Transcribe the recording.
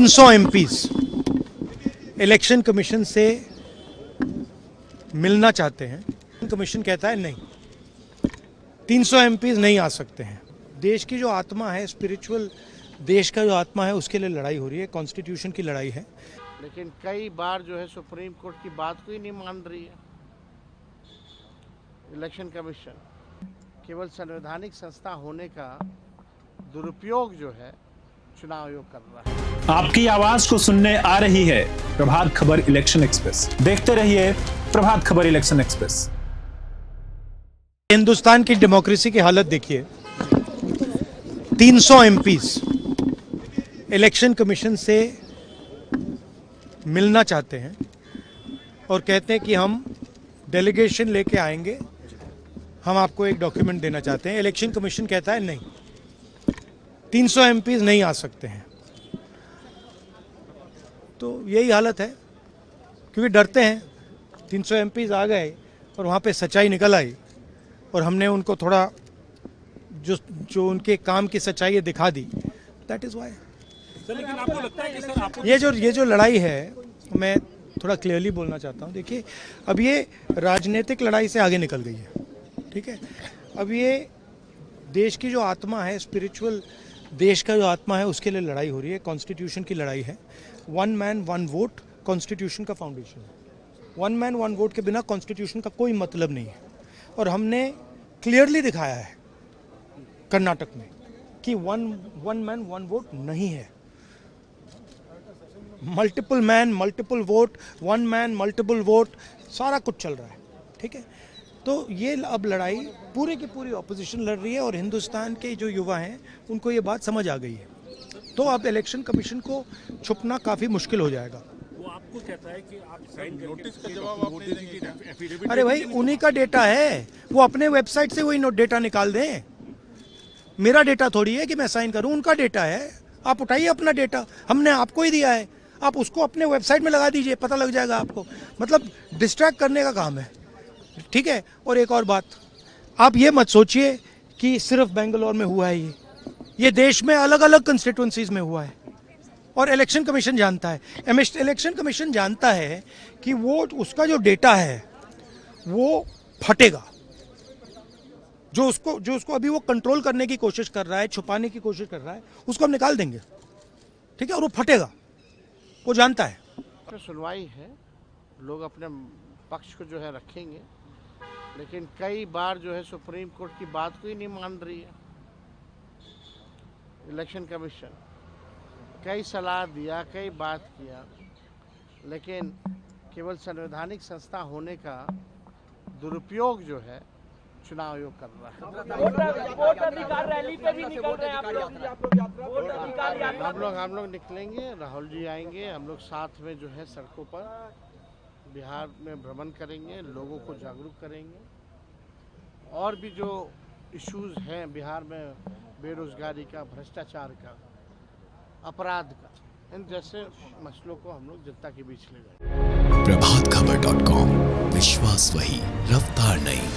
300 MPs election commission से मिलना चाहते हैं। कमीशन कहता है नहीं, 300 एमपीज नहीं आ सकते हैं। देश की जो आत्मा है, स्पिरिचुअल देश का जो आत्मा है, उसके लिए लड़ाई हो रही है, कॉन्स्टिट्यूशन की लड़ाई है। लेकिन कई बार जो है सुप्रीम कोर्ट की बात को ही नहीं मान रही है इलेक्शन कमीशन। केवल संवैधानिक संस्था होने का दुरुपयोग जो है चुनाव आयोग कर रहा है। आपकी आवाज को सुनने आ रही है प्रभात खबर इलेक्शन एक्सप्रेस। देखते रहिए प्रभात खबर इलेक्शन एक्सप्रेस। हिंदुस्तान की डेमोक्रेसी की हालत देखिए। 300 एमपीज इलेक्शन कमीशन से मिलना चाहते हैं और कहते हैं कि हम डेलीगेशन लेके आएंगे, हम आपको एक डॉक्यूमेंट देना चाहते हैं। इलेक्शन कमीशन कहता है नहीं, 300 एमपीज नहीं आ सकते हैं। तो यही हालत है, क्योंकि डरते हैं 300 एमपीज आ गए और वहाँ पे सच्चाई निकल आई और हमने उनको थोड़ा जो उनके काम की सच्चाई है दिखा दी। That is why. लेकिन आपको लगता है कि सर आपको ये जो लड़ाई है, मैं थोड़ा क्लियरली बोलना चाहता हूँ। देखिए, अब ये राजनीतिक लड़ाई से आगे निकल गई है, ठीक है। अब ये देश की जो आत्मा है, स्पिरिचुअल देश का जो आत्मा है, उसके लिए लड़ाई हो रही है, कॉन्स्टिट्यूशन की लड़ाई है। One man one vote constitution का फाउंडेशन है। वन मैन वन वोट के बिना कॉन्स्टिट्यूशन का कोई मतलब नहीं है। और हमने क्लियरली दिखाया है कर्नाटक में कि वन मैन वन वोट नहीं है। Multiple man multiple vote, one man multiple vote, सारा कुछ चल रहा है, ठीक है। तो ये अब लड़ाई पूरी की पूरी ऑपोजिशन लड़ रही है और हिंदुस्तान के जो युवा हैं उनको ये बात समझ आ गई है। तो अब इलेक्शन कमीशन को छुपना काफ़ी मुश्किल हो जाएगा। वो आपको कहता है कि आप साइन नोटिस का जवाब आप दे देंगे एफिडेविट। अरे भाई, उन्हीं का डेटा है, वो अपने वेबसाइट से वही डेटा निकाल दें। मेरा डेटा थोड़ी है कि मैं साइन करूं, उनका डेटा है। आप उठाइए अपना डेटा, हमने आपको ही दिया है, आप उसको अपने वेबसाइट में लगा दीजिए, पता लग जाएगा आपको। मतलब डिस्ट्रैक्ट करने का काम है, ठीक है। और एक और बात, आप ये मत सोचिए कि सिर्फ बेंगलोर में हुआ है ये देश में अलग अलग कंस्टिट्यूंसीज में हुआ है। और इलेक्शन कमीशन जानता है, इलेक्शन कमीशन जानता है कि वो उसका जो डेटा है वो फटेगा। जो उसको अभी वो कंट्रोल करने की कोशिश कर रहा है, छुपाने की कोशिश कर रहा है, उसको हम निकाल देंगे, ठीक है। और वो फटेगा, वो जानता है। सुनवाई है, लोग अपने पक्ष को जो है रखेंगे, लेकिन कई बार जो है सुप्रीम कोर्ट की बात को ही नहीं मान रही है इलेक्शन कमीशन। कई सलाह दिया, कई बात किया, लेकिन केवल संवैधानिक संस्था होने का दुरुपयोग जो है चुनाव आयोग कर रहा है। वोट अधिकार रैली पे भी निकल रहे हैं आप लोग। हम लोग निकलेंगे, राहुल जी आएंगे, हम लोग साथ में जो है सड़कों पर बिहार में भ्रमण करेंगे, लोगों को जागरूक करेंगे। और भी जो इश्यूज हैं बिहार में, बेरोजगारी का, भ्रष्टाचार का, अपराध का, इन जैसे मसलों को हम लोग जनता के बीच ले जाएंगे। प्रभातखबर.com, विश्वास वही, रफ्तार नहीं।